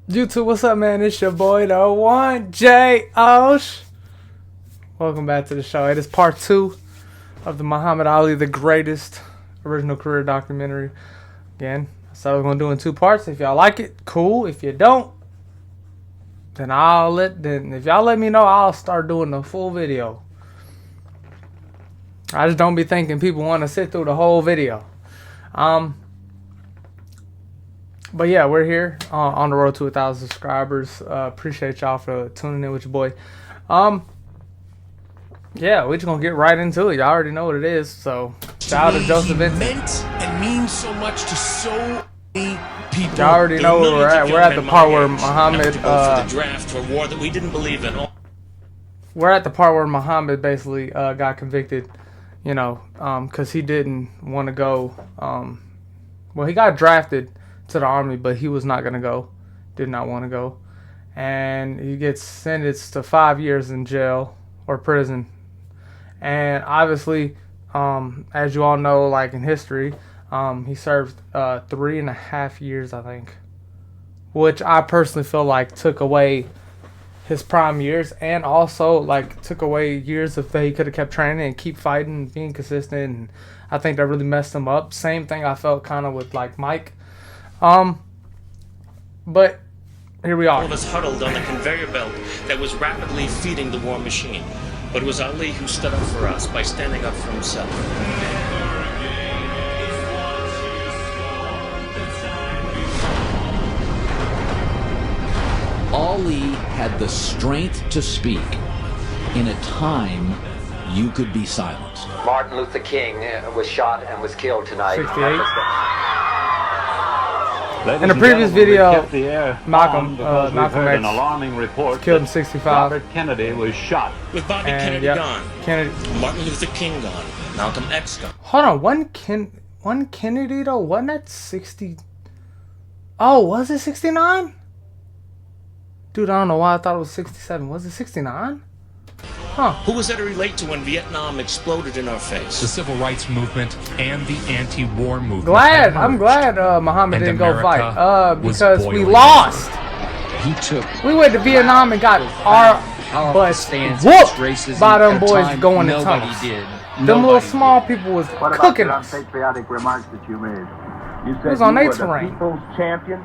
YouTube, what's up, man? It's your boy, the one J Osh. Welcome back to the show. It is part 2 of the Muhammad Ali, the greatest original career documentary. Again, so we're gonna do it in 2 parts. If y'all like it, cool. If you don't, then if y'all let me know, I'll start doing the full video. I just don't be thinking people want to sit through the whole video. But yeah, we're here on the road to 1,000 subscribers. Appreciate y'all for tuning in with your boy. Yeah, we're just gonna get right into it. Y'all already know what it is. So shout out to Joseph Vincent. Meant and means so much to so many people. Y'all already know where we're at. We're at the part where Muhammad the draft for a war that we didn't believe in. We're at the part where Muhammad basically got convicted, you know, because he didn't want to go. Well, he got drafted to the army, but he was not going to go. Did not want to go. And he gets sentenced to 5 years in jail or prison. And obviously, as you all know, like in history, he served 3.5 years, I think. Which I personally feel like took away his prime years, and also like took away years of that he could have kept training and keep fighting and being consistent. And I think that really messed him up. Same thing I felt kind of with like Mike. But here we are. All of us huddled on the conveyor belt that was rapidly feeding the war machine. But it was Ali who stood up for us by standing up for himself. Ali had the strength to speak in a time you could be silenced. Martin Luther King was shot and was killed tonight. 68. In the previous video, Malcolm an alarming report killed in 65. Robert Kennedy was shot. With Bobby Kennedy gone, Martin Luther King gone, Malcolm X gone. Hold on, one Kennedy though, wasn't that 60? Oh, was it 69? Dude, I don't know why I thought it was 67. Was it 69? Huh. Who was there to relate to when Vietnam exploded in our face? The civil rights movement and the anti-war movement. I'm glad Muhammad didn't go America fight. Because we boiling. lost. He took We went to Vietnam and got our butts whooped by them boys going in tunnels. Them little small people was cooking us. Unpatriotic remarks that you made. You said was on you their were the terrain. people's champion?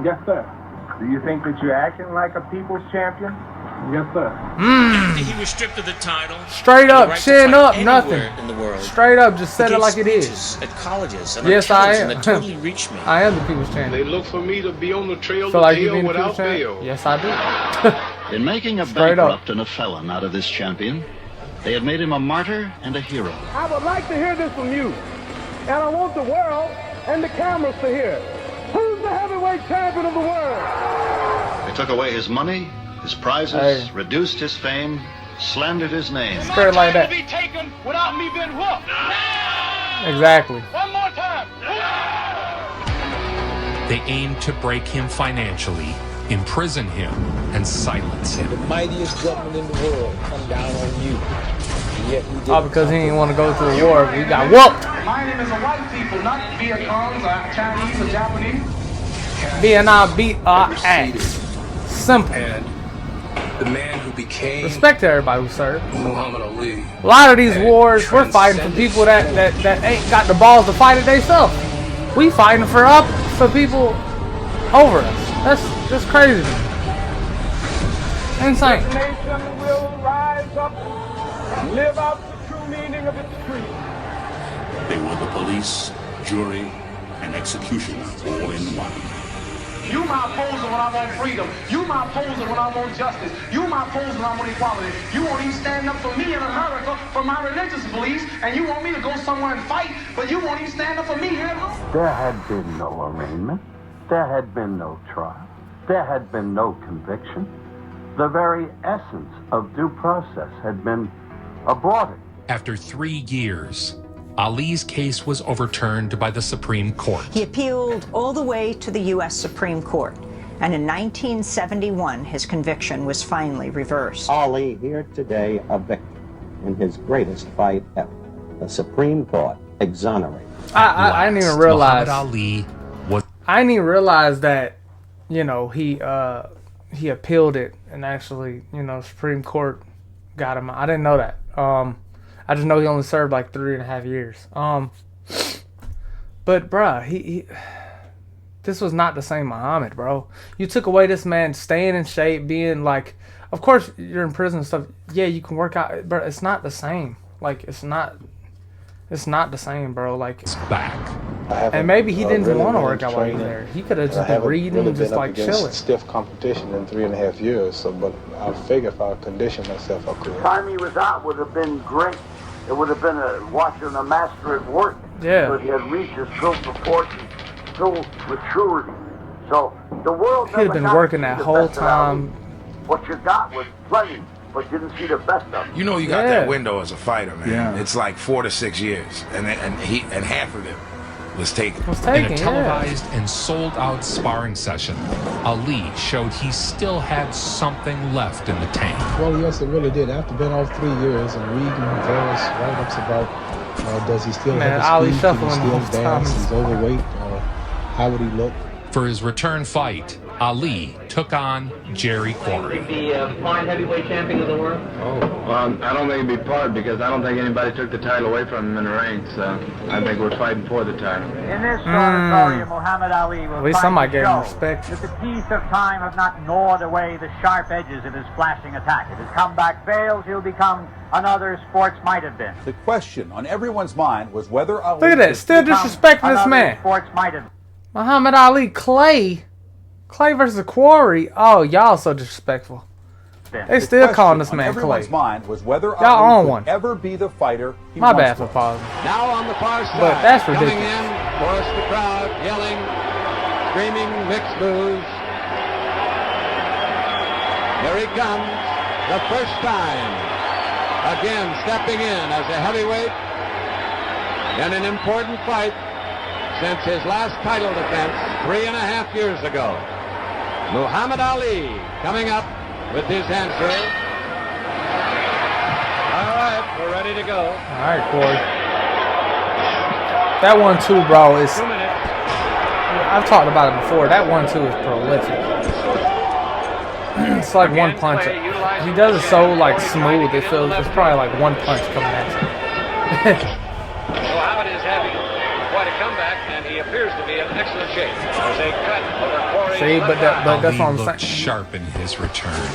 Yes, sir. Do you think that you're acting like a people's champion? Yes, sir. After he was stripped of the title, Straight up, the right to chin fight up, anywhere nothing. in the world. Straight up, just said He it gave like it is. speeches at colleges and Yes, on I television am. that totally reached me. I am the people's champion. They look for me to be on the trail Feel to like you jail being the without people's champion? bail. Yes, I do. In making a Straight up. bankrupt and a felon out of this champion, they had made him a martyr and a hero. I would like to hear this from you. And I want the world and the cameras to hear it. Who's the heavyweight champion of the world? They took away his money, his prizes, Hey. reduced his fame, slandered his name. Straight like that. be taken without me being whooped. Exactly. One more time. They aimed to break him financially, imprison him, and silence him. The mightiest government in the world come down on you. And yet you All because he didn't want to go to the war. We got whooped. My name is a white people, not Viet Congs or Chinese or Japanese. Vietnam beat our ass. Simple. And the man who became Respect to everybody who served. Muhammad Ali. A lot of these wars, we're fighting for people that ain't got the balls to fight it themselves. We fighting for people over us. That's just crazy. Insane. This nation will rise up and live out the true meaning of its creed. They were the police, jury, and executioner all in one. You my opposer when I want freedom. You my opposer when I want justice. You my opposer when I want equality. You won't even stand up for me in America for my religious beliefs, and you want me to go somewhere and fight, but you won't even stand up for me here at home. There had been no arraignment. There had been no trial. There had been no conviction. The very essence of due process had been aborted. After 3 years, Ali's case was overturned by the Supreme Court. He appealed all the way to the U.S. Supreme Court, and in 1971, his conviction was finally reversed. Ali here today a victor in his greatest fight ever. The Supreme Court exonerated. I didn't even realize. Muhammad Ali was. I didn't even realize that you know, he appealed it, and actually, you know, Supreme Court got him. I didn't know that. I just know he only served like 3.5 years. But bruh, he this was not the same Muhammad, bro. You took away this man staying in shape, being like, of course you're in prison and stuff. Yeah, you can work out, but it's not the same. Like it's not the same, bro. Like it's back. And maybe he didn't want to work out while he was there. He could have just been reading and just like chilling. Stiff competition in 3.5 years. So, but I figure if I condition myself, I could. The time he was out would have been great. It would have been watching a master at work. Yeah. But he had reached his full proportion, full maturity. So the world. He'd have been working that whole time. What you got was plenty, but you didn't see the best of him. You know, you got that window as a fighter, man. Yeah. It's like 4 to 6 years, and half of it was taken. In a televised and sold-out sparring session, Ali showed he still had something left in the tank. Well, yes, it really did. After being off 3 years and reading various write-ups about does he still have his speed, can he still dance, he's overweight, how would he look? For his return fight, Ali took on Jerry Quarry. The fine heavyweight champion of the world? I don't think it'd be part because I don't think anybody took the title away from him in the ring, so I think we're fighting for the title. In this volume, Muhammad Ali will at least somebody gave him respect. That the teeth of time have not gnawed away the sharp edges of his flashing attack. If his comeback fails, he'll become another sports might have been. The question on everyone's mind was whether Ali... Look at that, still disrespecting this man. Sports might have been. Muhammad Ali, Clay versus Quarry. Oh, y'all so disrespectful. They still calling this man Clay. Everyone's mind was whether y'all Ali own could ever be the fighter he My once bad for was. pausing. Now on the far side, but that's ridiculous. Coming in, chorus the crowd, yelling, screaming, mixed boos. Here he comes, the first time. Again, stepping in as a heavyweight in an important fight since his last title defense 3.5 years ago. Muhammad Ali coming up with his answer. All right, we're ready to go. All right, Corey. That 1-2, bro, is... I've talked about it before. That 1-2 is prolific. It's like one punch. He does it so like smooth. It feels it's probably like one punch coming at you. Muhammad is having quite a comeback, and he appears to be in excellent shape. There's a cut over Quarry's. See, but that's what I'm saying. Sharp in his return.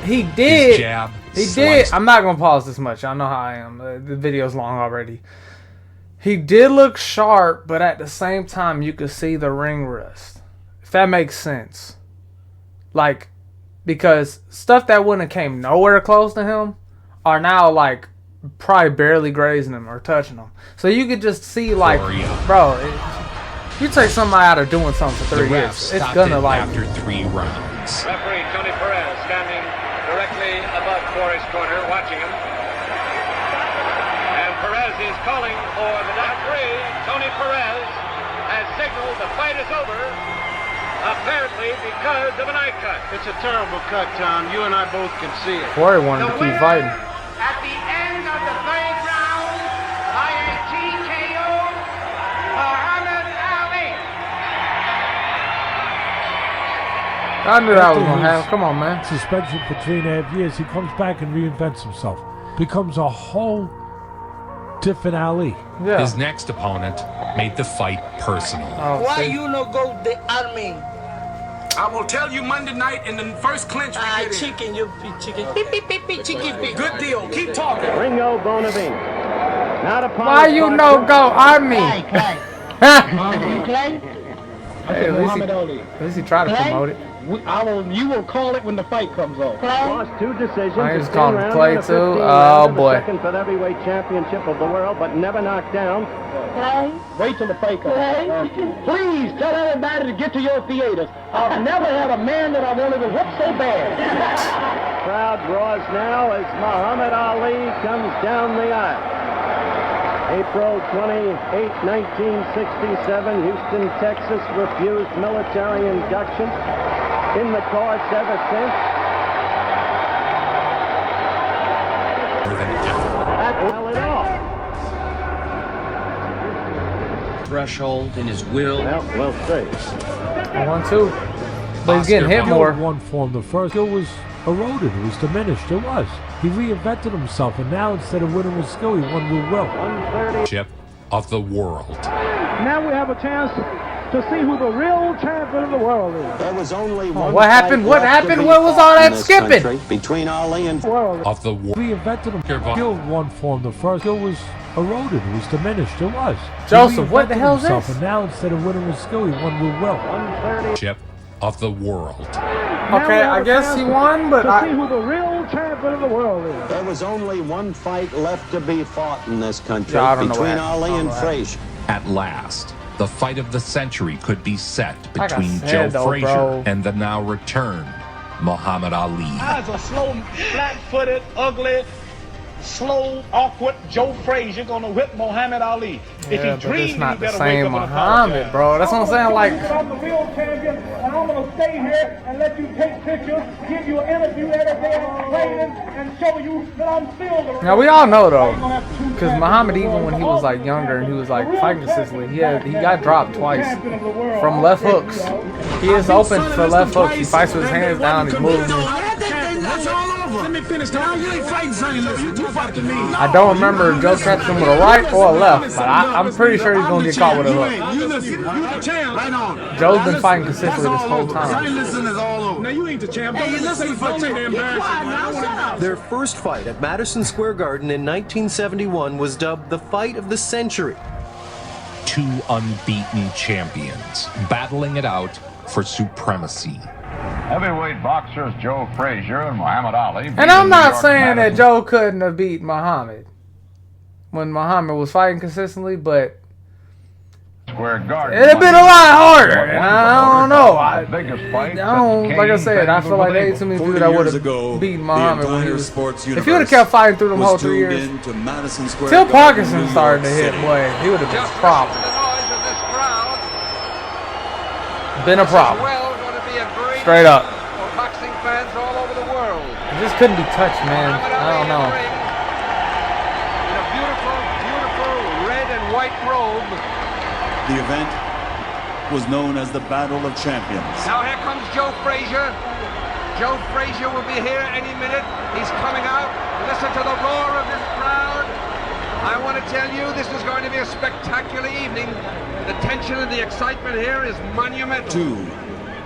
He did. His jab he did. I'm not gonna pause this much. I know how I am. The video's long already. He did look sharp, but at the same time, you could see the ring rust. If that makes sense. Like, because stuff that wouldn't have came nowhere close to him are now like probably barely grazing him or touching him. So you could just see like, bro, you take somebody out of doing something for 3 years, it's gonna like. After 3 rounds. Referee Tony Perez standing directly above Quarry's corner, watching him. And Perez is calling for the referee. Tony Perez has signaled the fight is over. Apparently because of an eye cut. It's a terrible cut, Tom. You and I both can see it. Corey wanted to keep fighting. At the end of the 3rd round, by a TKO, Muhammad Ali. I knew that was going to happen. Come on, man. Suspension for 3.5 years. He comes back and reinvents himself. Becomes a whole different Ali. Yeah. His next opponent made the fight personal. Why you no go the army? I will tell you Monday night in the first clinch we get in. Chicken, you chicken. Beep, beep, beep, beep, chicken, beep. Good deal. Keep talking. Ringo Bonavina. Not a Why you no go army? Clay. Hey, at least he tried to promote it. You will call it when the fight comes on. Lost 2 decisions. I just called him Clay too. Oh boy. Second for the heavyweight championship of the world, but never knocked down. Wait till the fight comes on. Please tell everybody to get to your theaters. I've never had a man that I wanted to whip so bad. Crowd roars now as Muhammad Ali comes down the aisle. April 28, 1967, Houston, Texas, refused military induction. In the course ever since. That well at all. Threshold in his will. Well, we'll see. 1-2. But he's getting hit more. One form. The first skill was eroded. It was diminished. It was. He reinvented himself, and now instead of winning with skill, he won with will. 130 chip of the world. Now we have a chance to see who the real champion of the world is. There was only one what happened? What happened? What was all that skipping? Between Ali and of the world. Reinvented himself. Skill one form. The first skill was eroded. It was diminished. It was. Joseph, what the hell is this? And now instead of winning with skill, he won with will. 130 chip of the world. Okay, I guess he won, but to see who the real champion of the world is. There was only one fight left to be fought in this country between Ali and Frazier. At last, the fight of the century could be set between Joe Frazier and the now returned Muhammad Ali. That's a slow, flat-footed, ugly, slow, awkward Joe Frazier gonna whip Muhammad Ali. If he dreams, it's not the same Muhammad, bro. That's what I'm saying. Like, I'm the real champion, and I'm gonna stay here and let you take pictures, give you an interview every day, and show you that I'm still the real. Now we all know though, because Muhammad, even when he was like younger and he was like fighting consistently, he got dropped twice from left hooks. He is open for left hooks. He fights with his hands down. He's moving. That's all over. Let me finish. Now you ain't fighting Zane. You fight to me. I don't remember Joe catching him with a right or a left, but I'm pretty sure he's gonna get caught with a hook. You listen. You the champ. Right on. Joe's been fighting consistently this whole time. Zane listen is all over. Now you ain't the champ. Don't listen for embarrassing. Their first fight at Madison Square Garden in 1971 was dubbed the fight of the century. Two unbeaten champions battling it out for supremacy. Heavyweight boxers Joe Frazier and Muhammad Ali. And I'm not saying that Joe couldn't have beat Muhammad when Muhammad was fighting consistently, but Square Garden. It'd have been a lot harder. And I don't know. Like I said, I feel like there ain't too many people that would have beaten Muhammad when he was. If he would have kept fighting through them whole 3 years, till Parkinson started to hit, boy, he would have been a problem. Been a problem. Straight up. Boxing fans all over the world. It just couldn't be touched, man. I don't know. In a beautiful, beautiful red and white robe. The event was known as the Battle of Champions. Now here comes Joe Frazier. Joe Frazier will be here any minute. He's coming out. Listen to the roar of this crowd. I want to tell you, this is going to be a spectacular evening. The tension and the excitement here is monumental. Two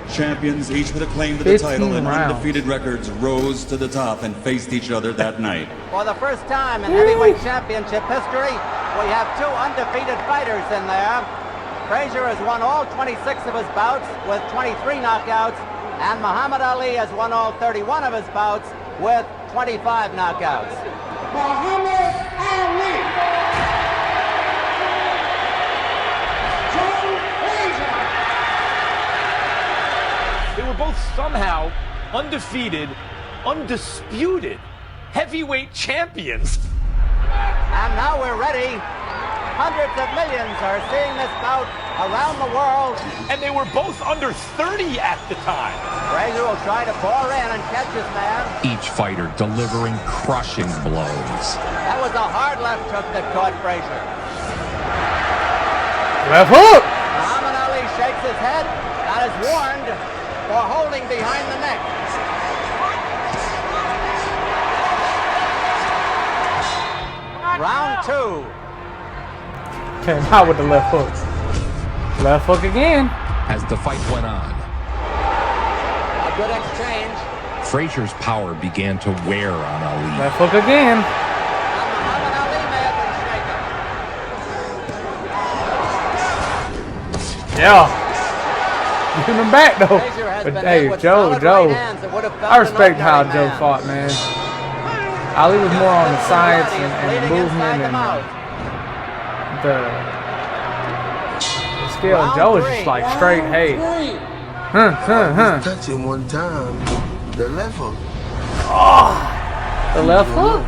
champions, each with a claim to the title and undefeated records, rose to the top and faced each other that night. For the first time in heavyweight championship history, we have two undefeated fighters in there. Frazier has won all 26 of his bouts with 23 knockouts, and Muhammad Ali has won all 31 of his bouts with 25 knockouts. Muhammad Ali. They were both somehow undefeated, undisputed heavyweight champions. And now we're ready. Hundreds of millions are seeing this bout around the world. And they were both under 30 at the time. Frazier will try to bore in and catch his man. Each fighter delivering crushing blows. That was a hard left hook that caught Frazier. Left hook! Muhammad Ali shakes his head and is warned for holding behind the neck. Round two. Came out with the left hook. Left hook again. As the fight went on, A good exchange. Frazier's power began to wear on Ali. Left hook again. Muhammad Ali may have been shaken. Yeah. Give him back though. But hey, Joe. I respect how Joe fought, man. Ali was more on the sides and movement and the skill. Joe was just like straight, hey. Touch him one time. The left hook. Oh, the left hook.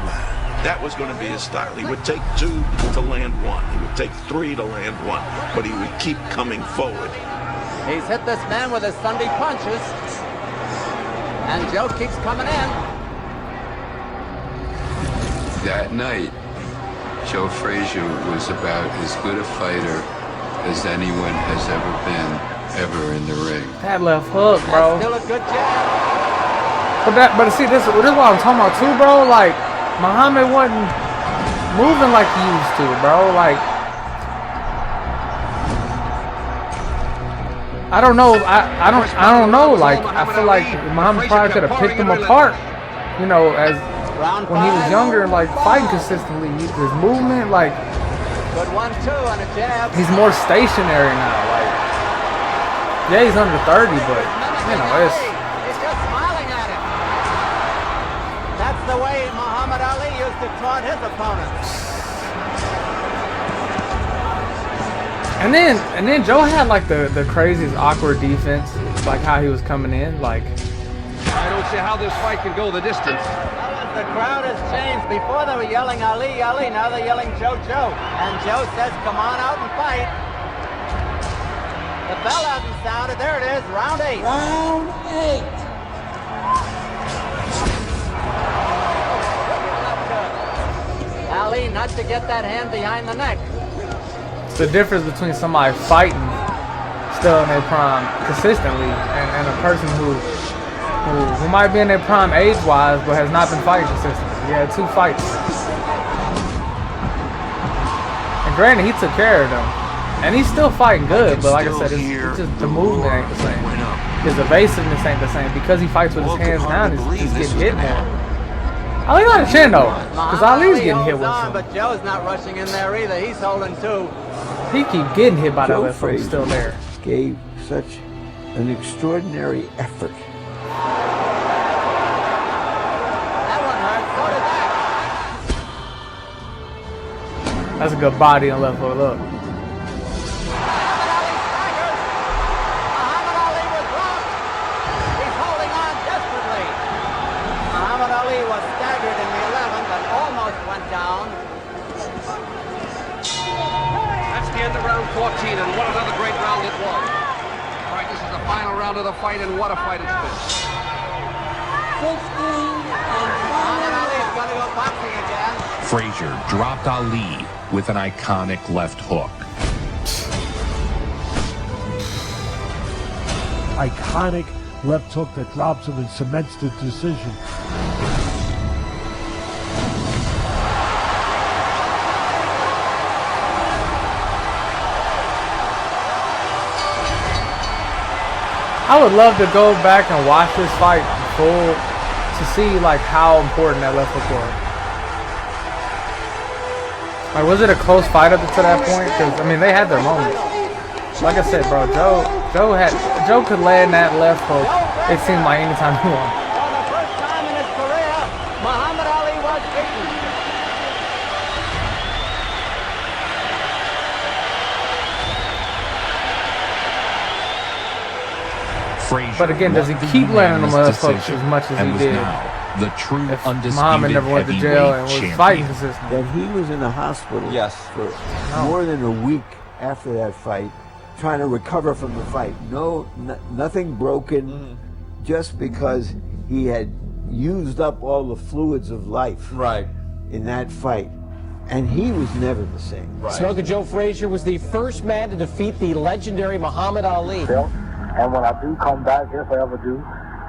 That was going to be his style. He would take two to land one. He would take three to land one. But he would keep coming forward. He's hit this man with his Sunday punches. And Joe keeps coming in. That night, Joe Frazier was about as good a fighter as anyone has ever been. ever in the ring. That left hook, bro. Still a good jab. But see, this is what I'm talking about too, bro. Like, Muhammad wasn't moving like he used to, bro. Like, I don't know. I don't know. Like, I feel like Muhammad probably could have picked him apart, you know, as when he was younger, like fighting consistently. His movement, like, Good 1-2 on a jab. he's more stationary now. Like, yeah, he's under 30, but you know, it's. He's just smiling at him. That's the way Muhammad Ali used to taunt his opponents. And then Joe had like the craziest awkward defense, like how he was coming in, like. I don't see how this fight can go the distance. The crowd has changed. Before they were yelling Ali, Ali. Now they're yelling Joe, Joe. And Joe says, come on out and fight. The bell hasn't sounded. There it is, round 8. Round 8. Ali not to get that hand behind the neck. The difference between somebody fighting still in their prime consistently and a person who might be in their prime age-wise but has not been fighting consistently. He had 2 fights. And granted, he took care of them. And he's still fighting good, but like I said, it's just the movement ain't the same. His evasiveness ain't the same. Because he fights with his hands down, he's getting hit more. Ali got a chin though, because Ali's getting hit with some. But Joe's not rushing in there either. He's holding 2. He keep getting hit by that Joe left foot. He's still there. Gave such an extraordinary effort. That one hurt. So did that. That's a good body on left foot. Look. Muhammad Ali was rocked. He's holding on desperately. Muhammad Ali was staggered in the 11th and almost went down. That's the end of round 14, and what another great round it was. All right, this is the final round of the fight, and what a fight it's been. 16 and Muhammad Ali is going to go boxing again. Frazier dropped Ali with an iconic left hook. Iconic left hook that drops him and cements the decision. I would love to go back and watch this fight full to see like how important that left hook was. Like, was it a close fight up to that point? Because I mean, they had their moments. Like I said, bro, Joe could land that left hook. It seemed like anytime he wanted. For the first time in his career, Muhammad Ali was beaten. Frazier But again, does he keep landing them left hooks as much as he did? The true If undisputed Muhammad never went to jail and was champion. fighting consistently. That he was in the hospital for more than a week after that fight, trying to recover from the fight. Nothing broken, just because he had used up all the fluids of life in that fight. And he was never the same. Smoker Joe Frazier was the first man to defeat the legendary Muhammad Ali. And when I do come back, if I ever do,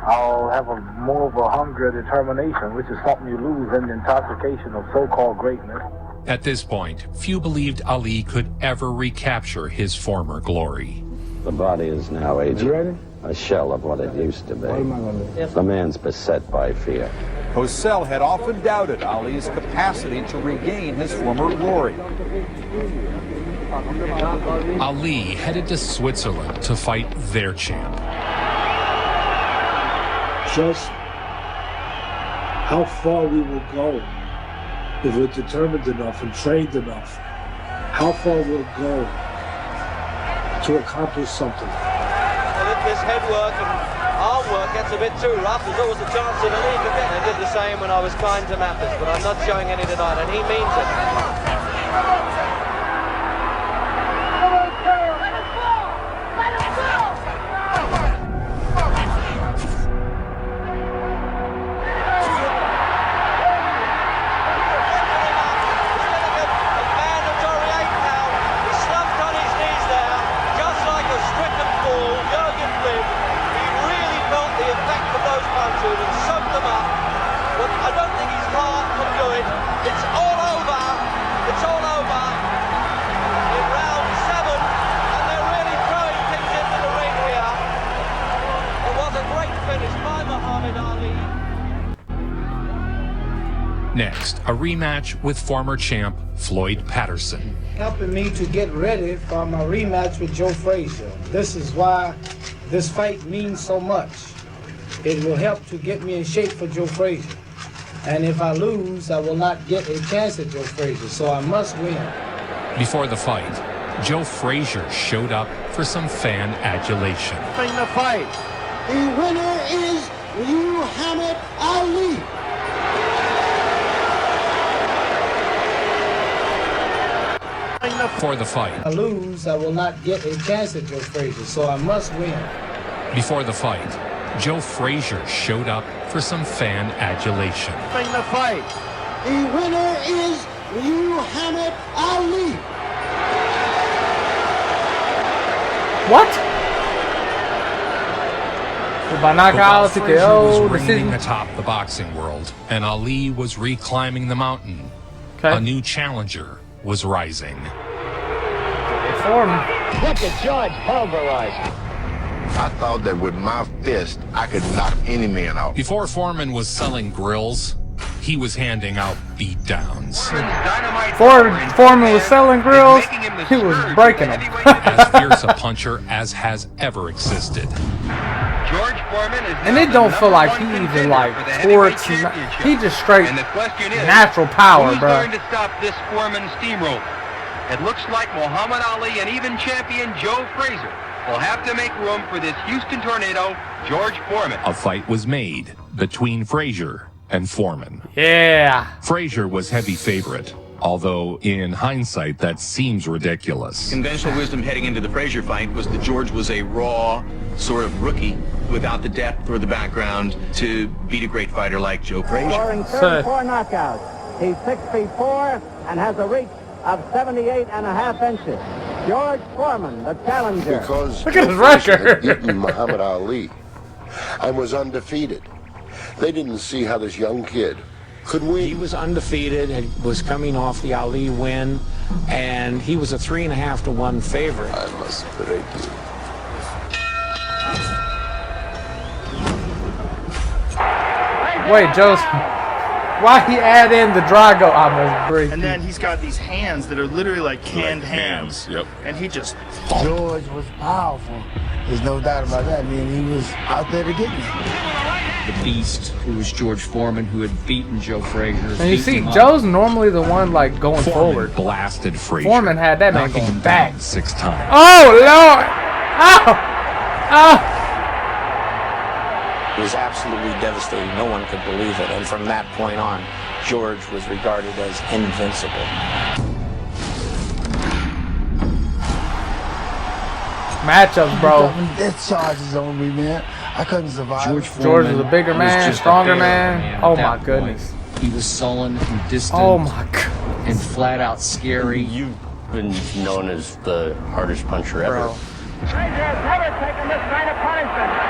I'll have more of a hunger and determination, which is something you lose in the intoxication of so-called greatness. At this point, few believed Ali could ever recapture his former glory. The body is now aging, a shell of what it used to be. The man's beset by fear. Cosell had often doubted Ali's capacity to regain his former glory. Ali headed to Switzerland to fight their champ. Just how far we will go if we're determined enough and trained enough. How far we'll go to accomplish something. Well, if this head work and arm work gets a bit too rough, there's always a chance of a lead again. I did the same when I was kind to Mathis, but I'm not showing any tonight, and he means it. Next, a rematch with former champ Floyd Patterson. Helping me to get ready for my rematch with Joe Frazier. This is why this fight means so much. It will help to get me in shape for Joe Frazier. And if I lose, I will not get a chance at Joe Frazier, so I must win. Before the fight, Joe Frazier showed up for some fan adulation. In the fight, the winner is Muhammad Ali. For the fight. If I lose, I will not get a chance at Joe Frazier, so I must win. Before the fight, Joe Frazier showed up for some fan adulation. In the fight, the winner is Muhammad Ali. What? By knockout, Frazier was TKO, reigning decision. atop the boxing world, and Ali was reclimbing the mountain. Okay. A new challenger was rising. Look at George pulverized. I thought that with my fist, I could knock any man out. Before Foreman was selling grills, he was handing out beatdowns. Before Foreman was selling grills, he was breaking them. As fierce a puncher as has ever existed. George Foreman is And it don't feel like he even like sports. He just straight natural power, who's bro. going to stop this Foreman steamroll? It looks like Muhammad Ali and even champion Joe Frazier will have to make room for this Houston Tornado, George Foreman. A fight was made between Frazier and Foreman. Yeah. Frazier was heavy favorite, although in hindsight that seems ridiculous. Conventional wisdom heading into the Frazier fight was that George was a raw sort of rookie without the depth or the background to beat a great fighter like Joe Frazier. Scoring 34 knockouts. He's 6'4" and has a reach of 78.5 inches. George Foreman, the challenger. Because look at his Frazier record. had beaten Muhammad Ali and was undefeated. They didn't see how this young kid could win. He was undefeated and was coming off the Ali win, and he was a 3.5 to 1 favorite. I must break you. Wait, Joseph. Why he add in the Drago? I must break. And then he's got these hands that are literally like canned hams. Yep. And he just. George was powerful. There's no doubt about that. I mean, he was out there to get me. The beast, who was George Foreman, who had beaten Joe Frazier. And you see, Joe's normally the one like going forward. Blasted Frazier. Foreman had that man knocking going him back down 6 times. Oh Lord! Oh! It was absolutely devastating. No one could believe it. And from that point on, George was regarded as invincible. Matchups, bro. Death charges on me, man. I couldn't survive. George was a bigger man, stronger man. Oh my goodness. He was sullen and distant. Oh my god. And flat out scary. You've been known as the hardest puncher ever. Frazier has never taken this kind of punishment.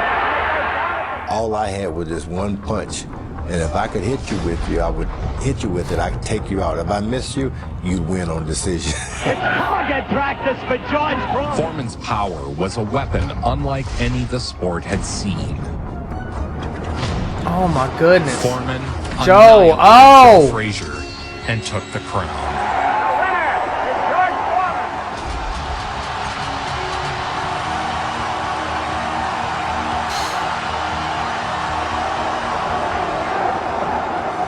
All I had was this one punch. And if I could hit you with I would hit you with it. I could take you out. If I missed you, you'd win on decision. Target practice for George Foreman. Foreman's power was a weapon unlike any the sport had seen. Oh my goodness. Foreman Joe, oh! Joe Frazier and took the crown.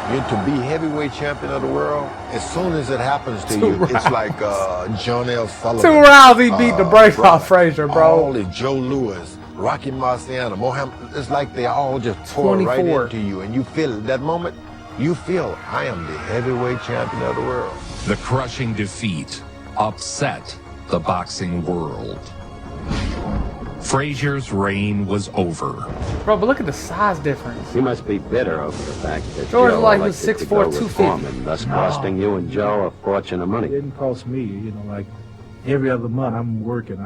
And to be heavyweight champion of the world, as soon as it happens to you, it's like John L. Sullivan. 2 rounds he beat the brakes off Frazier, bro. All the Joe Louis, Rocky Marciano, Mohammed, it's like they all just pour right into you. And you feel at that moment, you feel, I am the heavyweight champion of the world. The crushing defeat upset the boxing world. Frazier's reign was over. Bro, but look at the size difference. You must be bitter over the fact that George Joe like he was elected 6'4", to go with 250. Foreman, thus costing you and Joe a fortune of money. It didn't cost me, you know, like every other month I'm working.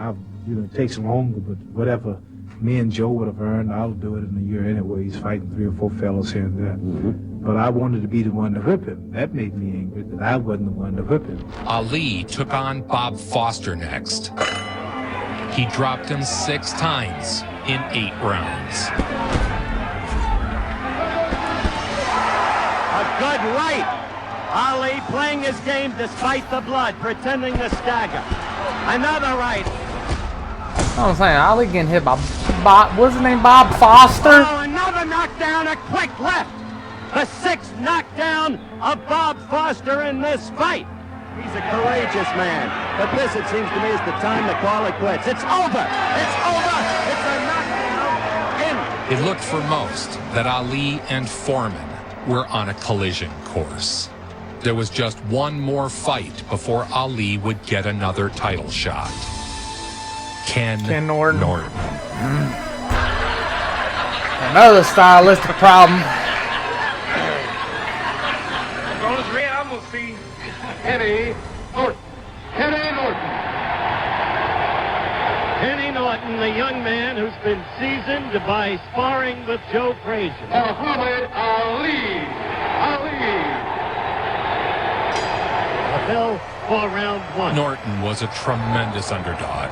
It takes longer, but whatever me and Joe would have earned, I'll do it in a year anyway. He's fighting 3 or 4 fellas here and there. But I wanted to be the one to whip him. That made me angry that I wasn't the one to whip him. Ali took on Bob Foster next. He dropped him 6 times in 8 rounds. A good right. Ali playing his game despite the blood, pretending to stagger. Another right. I'm saying Ali getting hit by Bob. What's his name? Bob Foster. Oh, another knockdown. A quick left. The sixth knockdown of Bob Foster in this fight. He's a courageous man, but this, it seems to me, is the time to call it quits. It's over. It's over. It's a knockdown. It looked for most that Ali and Foreman were on a collision course. There was just one more fight before Ali would get another title shot. Ken Norton. Another stylistic problem. I'm going to see Kenny Norton. Kenny Norton, the young man who's been seasoned by sparring with Joe Frazier. Muhammad Ali. A bill for round one. Norton was a tremendous underdog.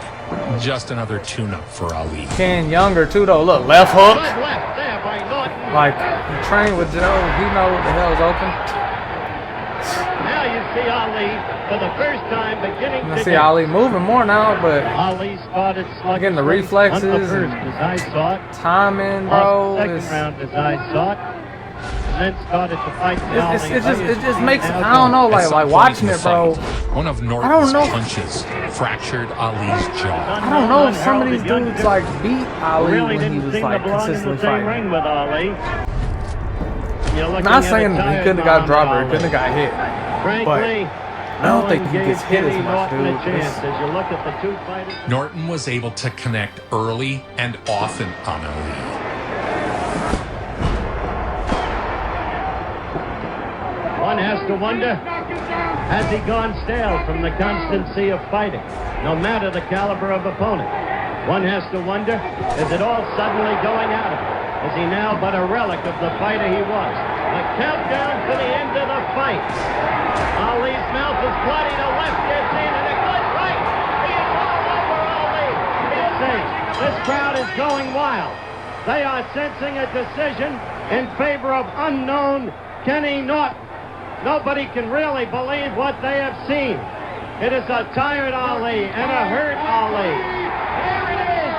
Just another tune-up for Ali. Ken younger too though. Look, left hook. Good left there by Norton. Like he trained with Joe. He know what the hell's open. Now you see Ali for the first time beginning I to see Ali moving more now, but Ali started slugging. getting the reflexes first, and as I saw it. timing, bro. Second round, as I saw it. And then started to fight. It just makes, I don't know, like watching it, bro. One of Norton's punches fractured Ali's jaw. I don't know if some of these dudes like beat Ali Really when he didn't was seem like to belong in consistently the same fighting. ring with Ali. Not saying he couldn't have got dropped or he couldn't have got hit, but I don't think he gets hit as much, dude. As you look at the two fighters. Norton was able to connect early and often on Ali. One has to wonder, has he gone stale from the constancy of fighting, no matter the caliber of opponent? One has to wonder, is it all suddenly going out of him? Is he now but a relic of the fighter he was? The countdown to the end of the fight. Ali's mouth is bloody, the left gets in, and a good right. He is all over Ali. This crowd is going wild. They are sensing a decision in favor of unknown Kenny Norton. Nobody can really believe what they have seen. It is a tired Ali and a hurt Ali. There it is!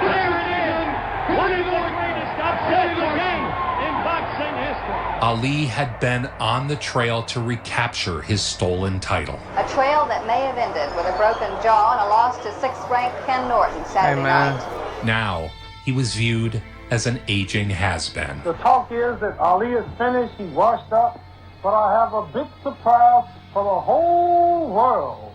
There it is! One of the greatest upsets again in boxing history. Ali had been on the trail to recapture his stolen title. A trail that may have ended with a broken jaw and a loss to sixth-ranked Ken Norton Saturday night. Now, he was viewed as an aging has-been. The talk is that Ali is finished, he's washed up. But I have a big surprise for the whole world.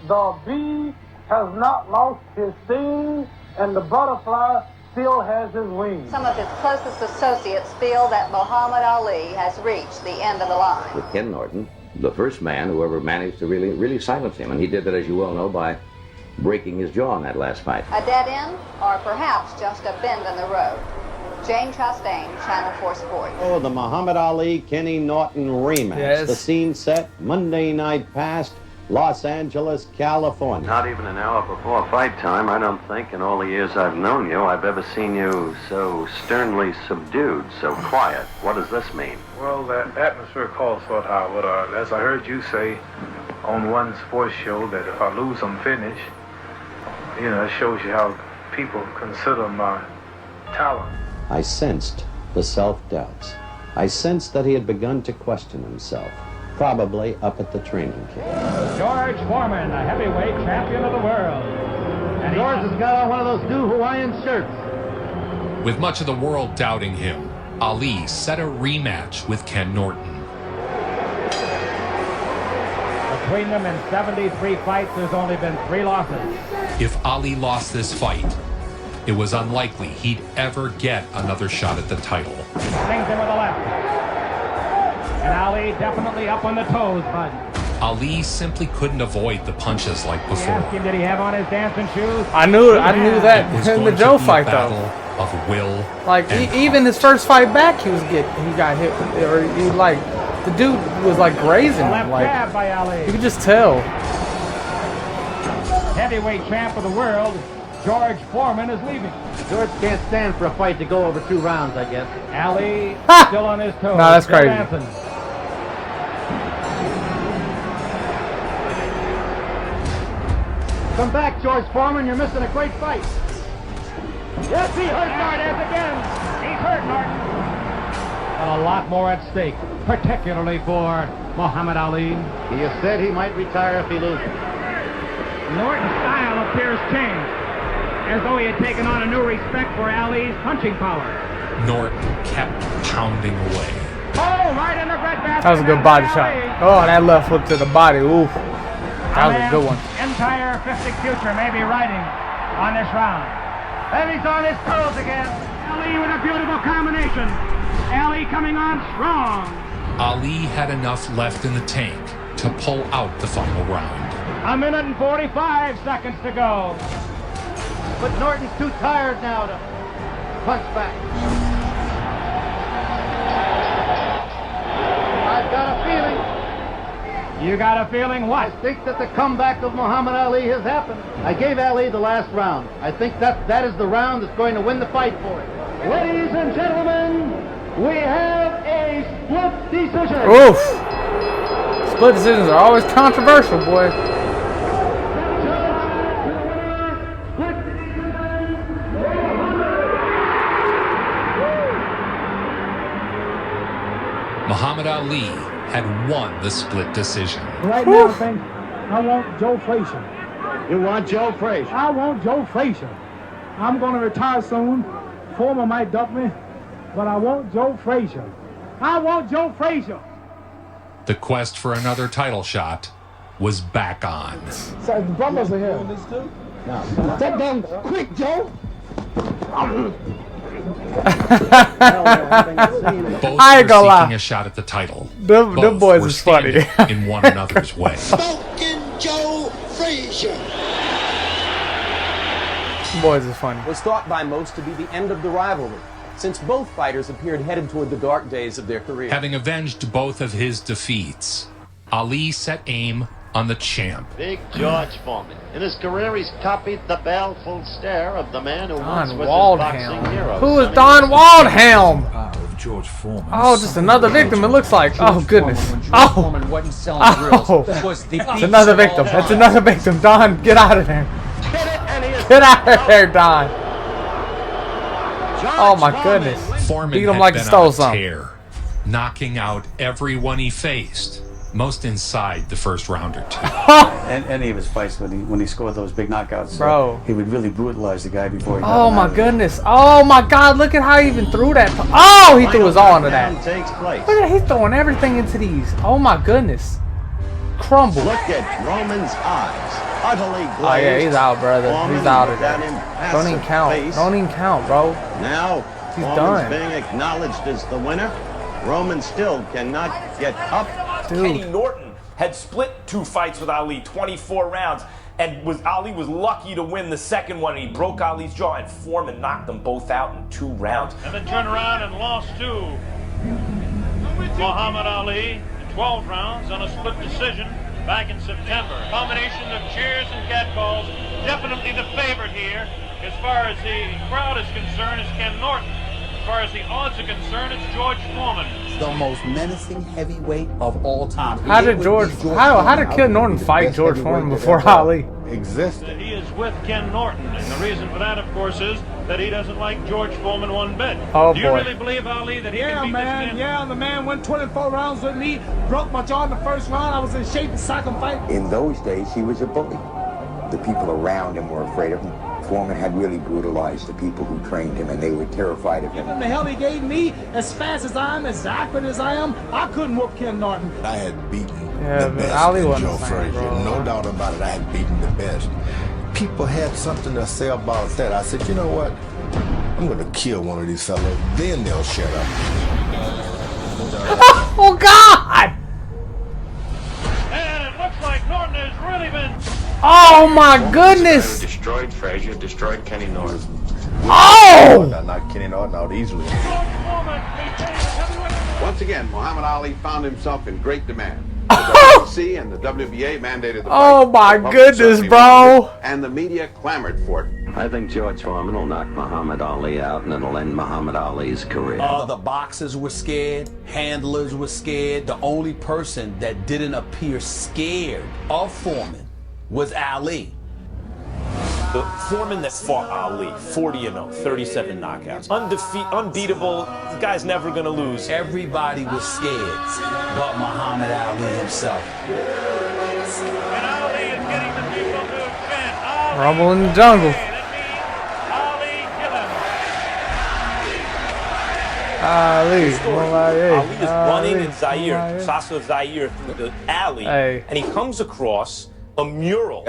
The bee has not lost his sting, and the butterfly still has his wings. Some of his closest associates feel that Muhammad Ali has reached the end of the line. With Ken Norton, the first man who ever managed to really silence him, and he did that, as you well know, by breaking his jaw in that last fight. A dead end, or perhaps just a bend in the road. Jane Chastain, Channel 4 Sports. Oh, the Muhammad Ali Kenny Norton rematch. Yes. The scene set Monday night past Los Angeles, California. Not even an hour before fight time, I don't think, in all the years I've known you, I've ever seen you so sternly subdued, so quiet. What does this mean? Well, that atmosphere calls for it, Howard. As I heard you say on one sports show, that if I lose, I'm finished. You know, it shows you how people consider my talent. I sensed the self-doubts. I sensed that he had begun to question himself, probably up at the training camp. George Foreman, a heavyweight champion of the world. And George has got on one of those new Hawaiian shirts. With much of the world doubting him, Ali set a rematch with Ken Norton. Between them in 73 fights, there's only been 3 losses. If Ali lost this fight, it was unlikely he'd ever get another shot at the title. Swings him with a left. And Ali definitely up on the toes, bud. Ali simply couldn't avoid the punches like before. Asked him, did he have on his dancing shoes? I knew that It was in the going to Joe be a fight battle though. of will. Like and even his first fight back, he got hit, or he like the dude was like grazing him. Left Like jab by Ali. you could just tell. Heavyweight champ of the world, George Foreman is leaving. George can't stand for a fight to go over 2 rounds, I guess. Ali still on his toes. Nah, that's still crazy. dancing. Come back, George Foreman. You're missing a great fight. Yes, he hurt Norton again. He's hurt Norton. A lot more at stake, particularly for Muhammad Ali. He has said he might retire if he loses. Norton's style appears changed, as though he had taken on a new respect for Ali's punching power. Norton kept pounding away. Oh, right in the red basket. That was a good body shot. Oh, that left hook to the body. Oof. That was a good one. Entire 50 future may be riding on this round. And he's on his toes again. Ali with a beautiful combination. Ali coming on strong. Ali had enough left in the tank to pull out the final round. 1 minute and 45 seconds to go. But Norton's too tired now to punch back. I've got a feeling. You got a feeling what? I think that the comeback of Muhammad Ali has happened. I gave Ali the last round. I think that is the round that's going to win the fight for him. Ladies and gentlemen, we have a split decision. Oof. Split decisions are always controversial, boy. Muhammad Ali had won the split decision. Right now, I want Joe Frazier. You want Joe Frazier? I want Joe Frazier. I'm going to retire soon. Foreman might duck me, but I want Joe Frazier. I want Joe Frazier. The quest for another title shot was back on. So the brothers are here. No. Take down quick, Joe. Both I were ain't gonna lie. seeking a shot at the title. Them Both boys were is funny. standing in one another's way. Smoking Joe Frazier. Boys is funny. Was thought by most to be the end of the rivalry, since both fighters appeared headed toward the dark days of their career. Having avenged both of his defeats, Ali set aim on the champ. Big George Foreman. In his career, he's copied the baleful stare of the man who once was his boxing hero. Who is Don Waldhelm? George Foreman. Oh, just another victim, it looks like. Oh, goodness. Oh. It's another victim. That's another victim. Don, get out of there. Get out of there, Don. Oh, my goodness. Foreman Beat him had like he been stole on a something. tear, knocking out everyone he faced, most inside the first round or two. And any of his fights when he scored those big knockouts, Bro. he would really brutalize the guy before he got Oh him my out of there. goodness. Oh my God, look at how he even threw that. Oh, he threw his all into that. Takes place. Look at, he's throwing everything into these. Oh my goodness. Crumble. Look at Roman's eyes. Utterly glazed. Oh yeah, he's out, brother. Foreman He's out of with that there. impassive Don't even count. face. Don't even count, bro. Now, He's Foreman's done. being acknowledged as the winner. Roman still cannot get up. Kenny Norton had split 2 fights with Ali, 24 rounds, and Ali was lucky to win the second one. He broke Ali's jaw, and Foreman knocked them both out in 2 rounds. And then turned around and lost to Muhammad Ali in 12 rounds on a split decision back in September. Combination of cheers and catcalls. Definitely the favorite here, as far as the crowd is concerned, is Ken Norton. As far as the odds are concerned, it's George Foreman. The most menacing heavyweight of all time. How did how did Ken Norton fight George Foreman before Ali? Existed. He is with Ken Norton, and the reason for that, of course, is that he doesn't like George Foreman one bit. Oh, Do you boy. really believe, Ali, that he can beat this man? Yeah, the man went 24 rounds with me, broke my jaw in the first round. I was in shape to second fight. In those days, he was a bully. The people around him were afraid of him. Foreman had really brutalized the people who trained him, and they were terrified of him. Given the hell he gave me, as fast as I am, as accurate as I am, I couldn't whoop Ken Norton. I had beaten Yeah, the but best Ali in wasn't Joe the same, Frazier. bro. No doubt about it, I had beaten the best. People had something to say about that. I said, you know what? I'm going to kill one of these fellas. Then they'll shut up. Oh God! And it looks like Norton has really been... Oh my goodness! Destroyed Frazier, destroyed Kenny Norton. Oh! Not Kenny Norton out easily. Once again, Muhammad Ali found himself in great demand. The WBC and the WBA mandated the Oh fight. my The public goodness, certainly bro! wanted it, and the media clamored for it. I think George Foreman will knock Muhammad Ali out, and it'll end Muhammad Ali's career. The boxers were scared, handlers were scared. The only person that didn't appear scared of Foreman was Ali. The Foreman that fought Ali, 40-0, 37 knockouts. Unbeatable, the guy's never gonna lose. Everybody was scared, but Muhammad Ali himself. And Ali is getting the people to chant, Ali, Rumble in the jungle. Ali, kill him. Ali Ali is running in Zaire, Sasa Zaire, through the alley, and he comes across a mural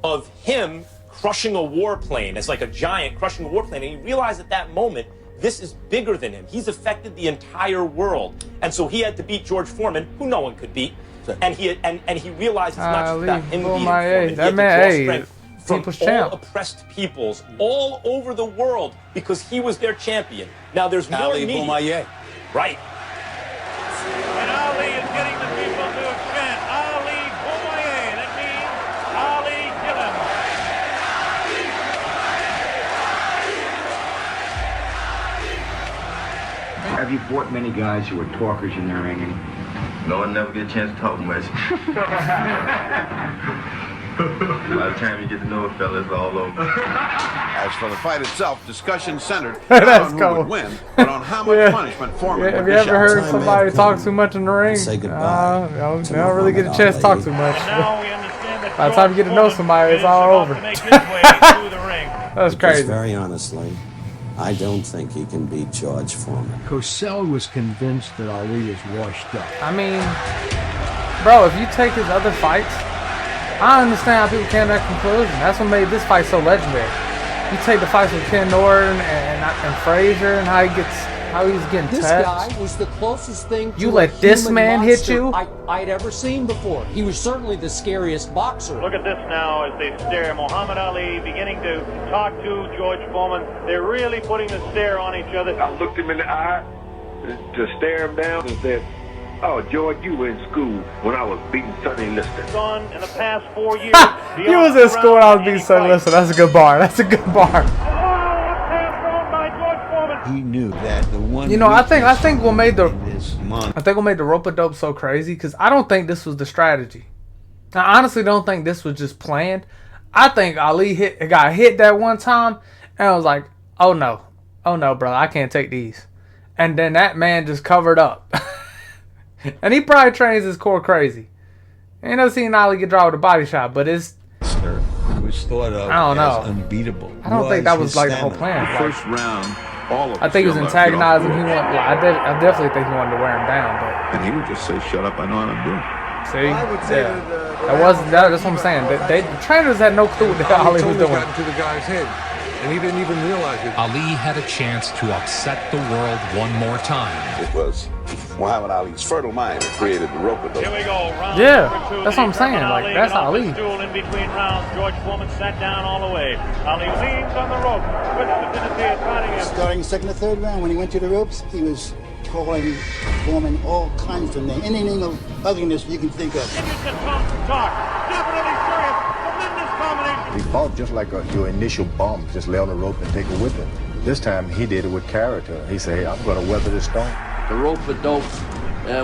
of him crushing a warplane as like a giant crushing a warplane, and he realized at that moment this is bigger than him. He's affected the entire world, and so he had to beat George Foreman, who no one could beat, and he realized it's not just about him beating Foreman. That man, from all oppressed peoples all over the world because he was their champion. Now there's more media. Right. And Ali is getting the people to chant, Ali Boumaier. That means Ali kill him. Have you fought many guys who were talkers in their ring? No, I never get a chance to talk much. By the time you get to know a fella, it's all over. As for the fight itself, discussion centered That's not on who would win, but on how much punishment Foreman would Have you ever dish out. heard somebody talk too much in the ring? Say goodbye they don't really get a chance to talk too much. By the time you get to know somebody, it's all over. That's crazy. Because very honestly, I don't think he can beat George Foreman. Cosell was convinced that Ali is washed up. I mean, bro, if you take his other fights, I understand how people came to that conclusion. That's what made this fight so legendary. You take the fights with Ken Norton and Frazier and how he's getting This touched. guy was the closest thing to You let this human man hit monster you? I'd ever seen before. He was certainly the scariest boxer. Look at this now as they stare. Muhammad Ali beginning to talk to George Foreman. They're really putting the stare on each other. I looked him in the eye to stare him down and said, "Oh, George, you were in school when I was beating Sonny Liston." Gone in the past 4 years. You was in school when I was being so listen. That's a good bar. That's a good bar. He knew that the one. You know, I think what made the rope-a-dope so crazy because I don't think this was the strategy. I honestly don't think this was just planned. I think Ali got hit that one time and I was like, oh no, bro, I can't take these. And then that man just covered up. And he probably trains his core crazy. Ain't never seen Ali get dropped with a body shot, but it's. It was thought of I don't know. as unbeatable. I don't think that was like the whole plan. The first round, all of I think he was antagonizing. I definitely think he wanted to wear him down, but. And he would just say, "Shut up, I know what I'm doing." See, that's what I'm saying. The trainers had no clue what Ali was doing. Got into the guy's head, and he didn't even realize it. Ali had a chance to upset the world one more time. It was Muhammad Ali's fertile mind that created the rope-a-dope. Here we go. Round Yeah, number two, that's what I'm saying. Like, that's Ali. Stool in between rounds. George Foreman sat down all the way. Ali leans on the rope. Starting second or third round, when he went to the ropes, he was calling Foreman all kinds of names. Anything of ugliness you can think of. Definitely serious. Tremendous combination. He fought just like your initial bump, just lay on the rope and take a whipping. This time he did it with character. He said, hey, I'm going to weather the storm. The rope-a-dope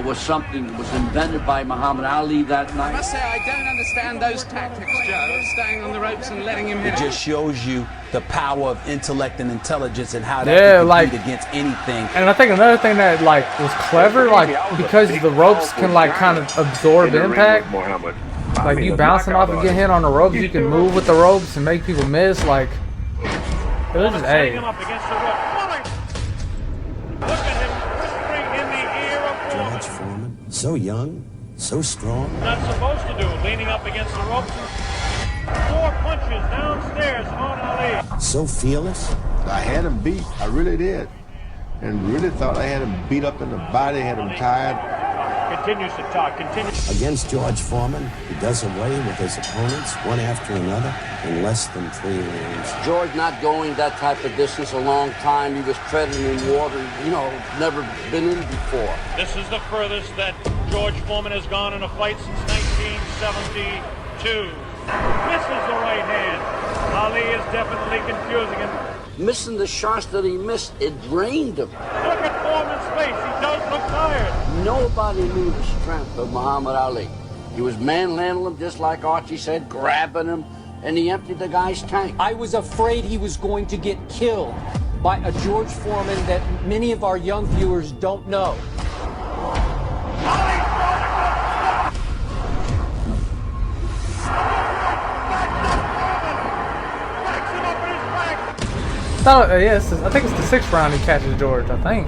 was something that was invented by Muhammad Ali that night. I must say, I don't understand those tactics, Joe, of staying on the ropes and letting him hit. It just shows you the power of intellect and intelligence and how that can compete against anything. And I think another thing that like was clever, like because the ropes can like kind of absorb impact. Like you bouncing off and get hit on the ropes, you can move with the ropes and make people miss. Like it was just George Foreman, so young, so strong. Not supposed to do, leaning up against the ropes. 4 punches downstairs on Ali. So fearless. I had him beat. I really did. And really thought I had him beat up in the body, had him tired. Continues to talk, Against George Foreman, he does away with his opponents one after another in less than 3 rounds. George not going that type of distance a long time. He was treading in water, never been in before. This is the furthest that George Foreman has gone in a fight since 1972. Misses the right hand. Ali is definitely confusing him. Missing the shots that he missed, it drained him. Look at Foreman's face. He does look tired. Nobody knew the strength of Muhammad Ali. He was manhandling him, just like Archie said, grabbing him, and he emptied the guy's tank. I was afraid he was going to get killed by a George Foreman that many of our young viewers don't know. I think it's the 6th round he catches George, I think.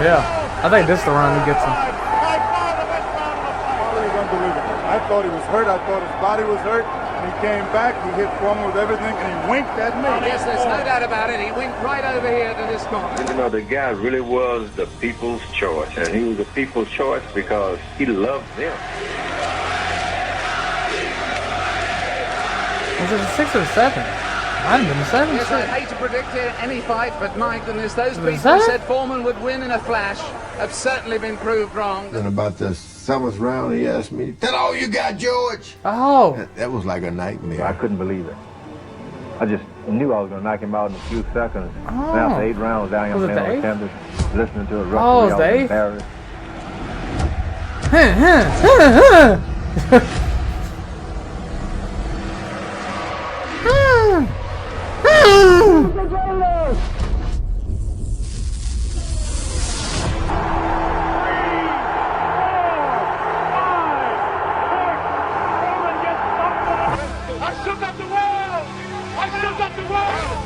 Yeah, I think this is the round he gets him. I thought he was hurt. I thought his body was hurt. And he came back. He hit Foreman with everything, and he winked at me. Oh, yes, there's no doubt about it. He winked right over here to this corner. You know, the guy really was the people's choice. And he was the people's choice because he loved them. Was it the 6th or the 7th? Might have been the 7th. Yes, I'd hate to predict any fight, but my goodness, those people that? who said Foreman would win in a flash have certainly been proved wrong. Then about the 7th round, he asked me, "That all you got, George?" Oh. That was like a nightmare. I couldn't believe it. I just knew I was going to knock him out in a few seconds. Oh. After 8 rounds, down Was it there the on the 8th? canvas, listening to it Oh, roughly, it's the I was 8th? embarrassed. I shook up the world! I shook up the world!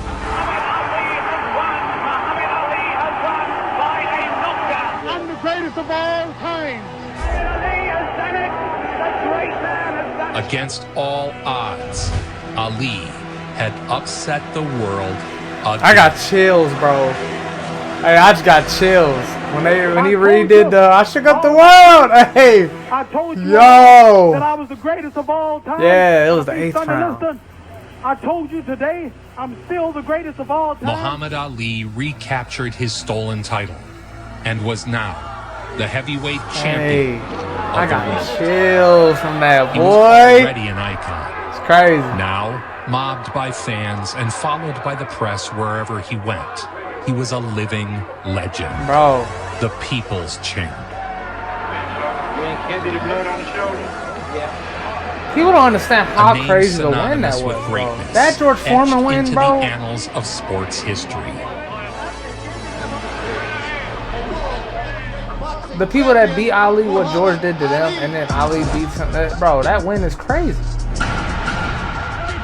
Muhammad Ali has won by a knockout! I'm the greatest of all time. Ali has done it! The great man has done it! Against all odds, Ali had upset the world again. I got chills, bro. Hey, I just got chills when he redid the "I Shook Up the World." Hey, I told you yo, that I was the greatest of all time. Yeah, it was the 8th Son, round. listen, I told you today I'm still the greatest of all time. Muhammad Ali recaptured his stolen title and was now the heavyweight champion. I got chills from that, He was boy. already an icon. It's crazy. Now, mobbed by fans and followed by the press wherever he went, he was a living legend. Bro. The people's champ. You ain't candy the blood on the shoulder? Yeah. People don't understand A how name crazy the win synonymous that was, with bro. greatness, That George Foreman etched win, into bro. the annals of sports history. The people that beat Ali, what George did to them, and then Ali beats him. Bro, that win is crazy.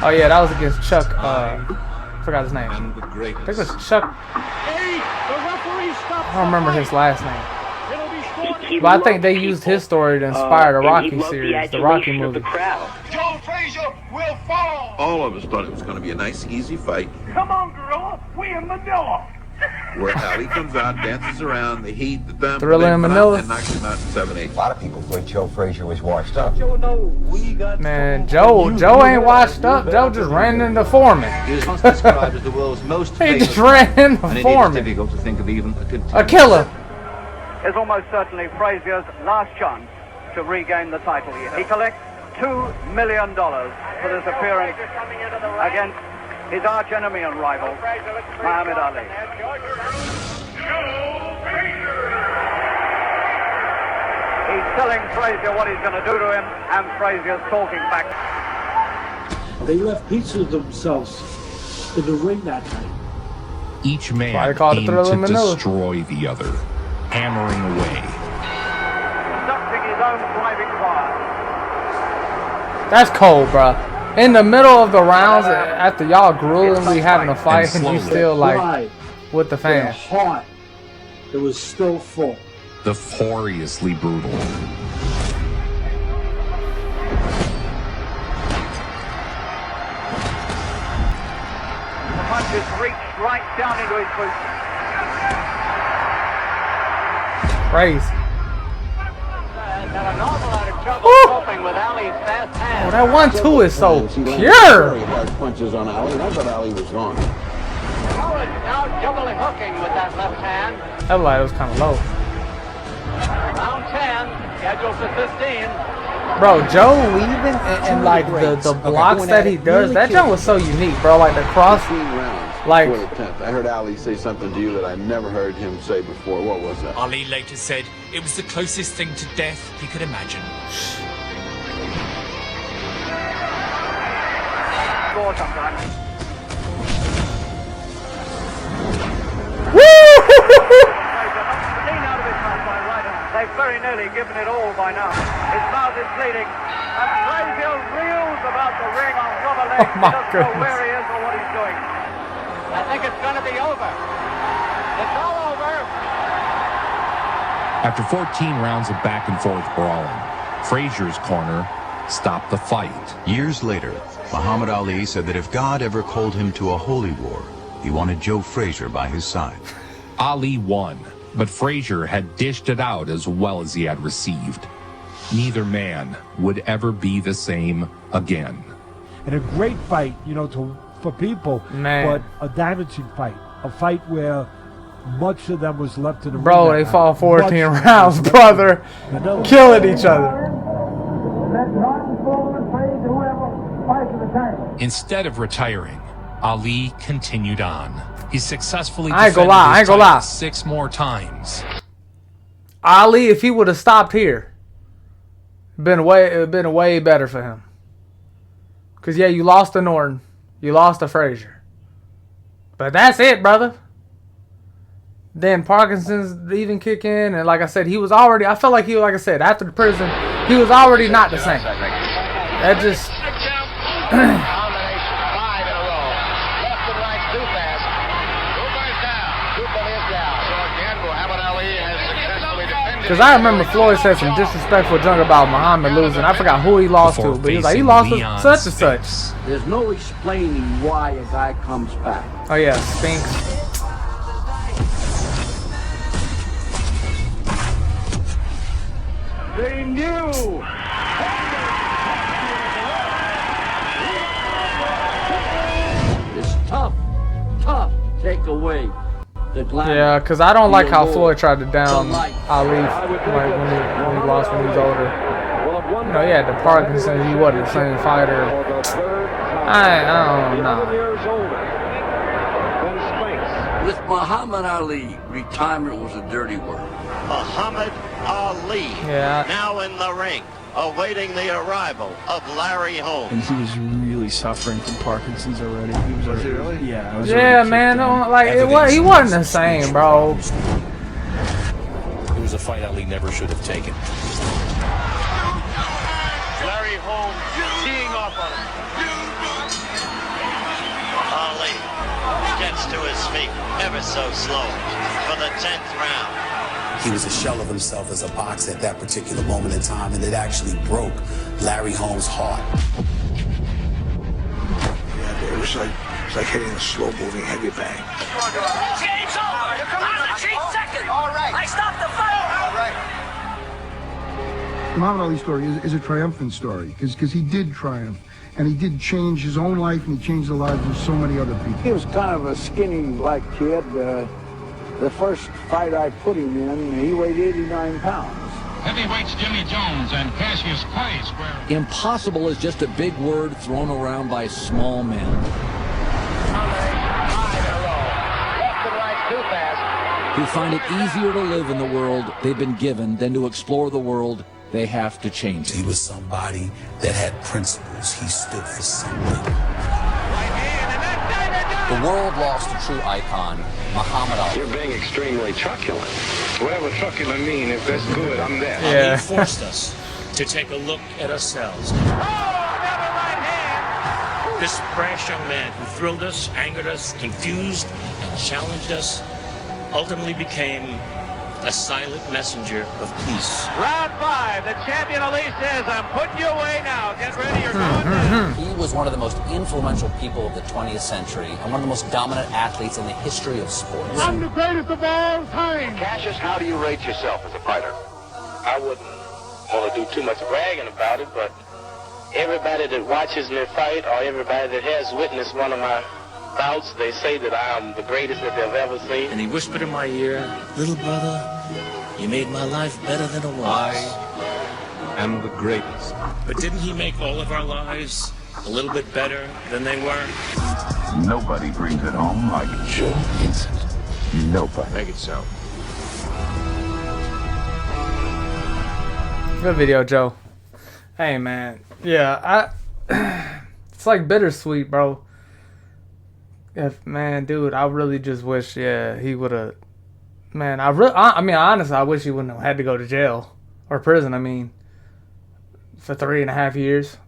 Oh yeah, that was against Chuck. Forgot his name. I think it was Chuck. I don't remember his last name. But I think they used his story to inspire the Rocky series, the Rocky movie. Joe Frazier will fall! All of us thought it was going to be a nice, easy fight. Come on, Gorilla, we in Manila! Where Ali comes out, dances around, the heat, the thumb, Thriller in Manila. and knocks him out in 7-8. A lot of people thought Joe Frazier was washed up. Man, Joe ain't washed up. Joe just ran into Foreman. He was once described as the world's most He famous just ran into and it is Foreman. difficult to think of even A killer. Is almost certainly Frazier's last chance to regain the title. He collects $2 million for this appearance against his arch enemy and rival, Muhammad Ali. He's telling Frazier what he's going to do to him, and Frazier's talking back. They left pieces of themselves in the ring that night. Each man Why they call it aimed Thriller to in Manila? destroy the other, hammering away. Conducting his own private fire. That's cold, bro. In the middle of the rounds, after y'all gruelingly having a fight, and you still like with the Their fans. heart, it was still full. Notoriously brutal. The punches reached right down into his boots. Crazy. Got an awful lot of trouble coping with Ali's fast hands. Oh, that 1-2 is so pure. Very hard punches on Ali, and I thought Ali was gone. Howard now doubly hooking with that left hand. That light was kind of low. Round 10, scheduled for 15. Bro, Joe weaving and like the blocks that he does, that jump was so unique, bro. Like the cross, like I heard Ali say something to you that I never heard him say before. What was that? Ali later said It was the closest thing to death he could imagine. Score sometimes. They've very nearly given it all by now. His mouth is bleeding. And Frazier reels about the ring on rubber legs. He doesn't know where he is or what he's doing. I think it's going to be over. It's all over. After 14 rounds of back and forth brawling, Frazier's corner stopped the fight. Years later, Muhammad Ali said that if God ever called him to a holy war, he wanted Joe Frazier by his side. Ali won, but Frazier had dished it out as well as he had received. Neither man would ever be the same again. And a great fight, you know, for people, but a damaging fight. A fight where much of them was left in the Bro, they fought 14 rounds, brother. Killing each other. Instead of retiring, Ali continued on. He successfully I ain't gonna defended lie, I his ain't gonna lie. title 6 more times. Ali, if he would have stopped here, it would have been way better for him. Cause yeah, you lost to Norton, you lost to Frazier, but that's it, brother. Then Parkinson's even kick in, and like I said, he was already. I felt like he, like I said, after the prison, he was already not the same. That just. Because I remember Floyd said some disrespectful junk about Muhammad losing. I forgot who he lost to, but he was like, he lost to such and such. There's no explaining why a guy comes back. Oh yeah, Spinks. They knew. It's tough take away the glamour. Yeah, because I don't like how Floyd tried to down Ali like when he lost when he was older. You know, he had the Parkinson's. He wasn't the same fighter. I don't know. With Muhammad Ali, retirement was a dirty word. Muhammad Ali, now in the ring, awaiting the arrival of Larry Holmes. And he was really suffering from Parkinson's already. He was really? Yeah. Yeah, man. He wasn't the same, bro. It was a fight Ali never should have taken. Larry Holmes teeing off on him. Ali gets to his feet ever so slow for the 10th round. He was a shell of himself as a boxer at that particular moment in time, and it actually broke Larry Holmes' heart. Yeah, it was like hitting a slow-moving heavy bag. Game's over. I'm the chief second. All right. I stopped the fight. All right. The Muhammad Ali story is a triumphant story because he did triumph, and he did change his own life, and he changed the lives of so many other people. He was kind of a skinny black kid. The first fight I put him in, he weighed 89 pounds. Heavyweights Jimmy Jones and Cassius Clay square. Impossible is just a big word thrown around by small men. Who find it easier to live in the world they've been given than to explore the world they have to change. He was somebody that had principles. He stood for something. The world lost a true icon, Muhammad Ali. You're being extremely truculent. Whatever truculent mean, if that's good, I'm there. Ali forced us to take a look at ourselves. This brash young man who thrilled us, angered us, confused, and challenged us, ultimately became a silent messenger of peace. Round 5, the champion Ali says, I'm putting you away now. Get ready, you're going down. He was one of the most influential people of the 20th century and one of the most dominant athletes in the history of sports. I'm the greatest of all time. Cassius, how do you rate yourself as a fighter? I wouldn't want to do too much bragging about it, but everybody that watches me fight or everybody that has witnessed one of my bouts, they say that I am the greatest that they've ever seen. And he whispered in my ear, little brother, you made my life better than it was. I am the greatest. But didn't he make all of our lives a little bit better than they were? Nobody brings it home like Joe Vincent. Nobody. Make it so. Good video, Joe. Hey, man. Yeah, it's like bittersweet, bro. Dude, I really just wish, he would have. Man, I mean, honestly, I wish he wouldn't have had to go to jail or prison. I mean, for 3.5 years.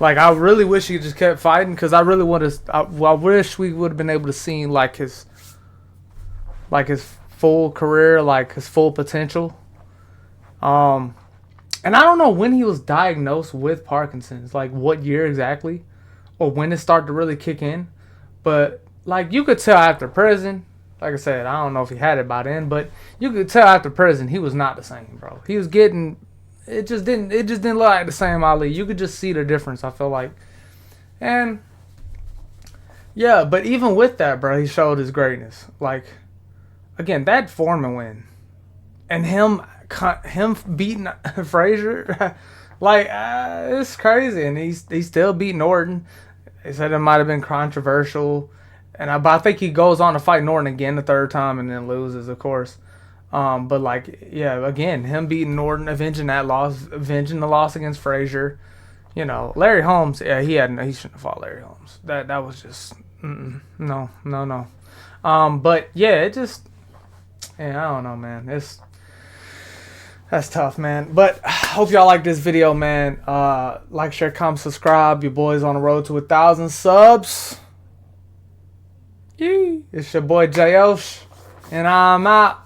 Like, I really wish he just kept fighting, because I really want to. I wish we would have been able to see like his full career, like his full potential. And I don't know when he was diagnosed with Parkinson's, like what year exactly, or when it started to really kick in. But like you could tell after prison, like I said, I don't know if he had it by then, but you could tell after prison he was not the same, bro. He was getting, it just didn't look like the same Ali. You could just see the difference, I feel like. And yeah, but even with that, bro, he showed his greatness. Like, again, that Foreman win, and him beating Frazier, like it's crazy, and he's still beating Norton. They said it might have been controversial, but I think he goes on to fight Norton again the third time and then loses, of course. But like, yeah, again, him beating Norton, avenging that loss, avenging the loss against Frazier. You know, Larry Holmes, yeah, he shouldn't have fought Larry Holmes. That was just no. But yeah, it just, I don't know, man. That's tough, man. But I hope y'all like this video, man. Like, share, comment, subscribe. Your boy's on the road to 1,000 subs. Yee. It's your boy J.O.sh, and I'm out.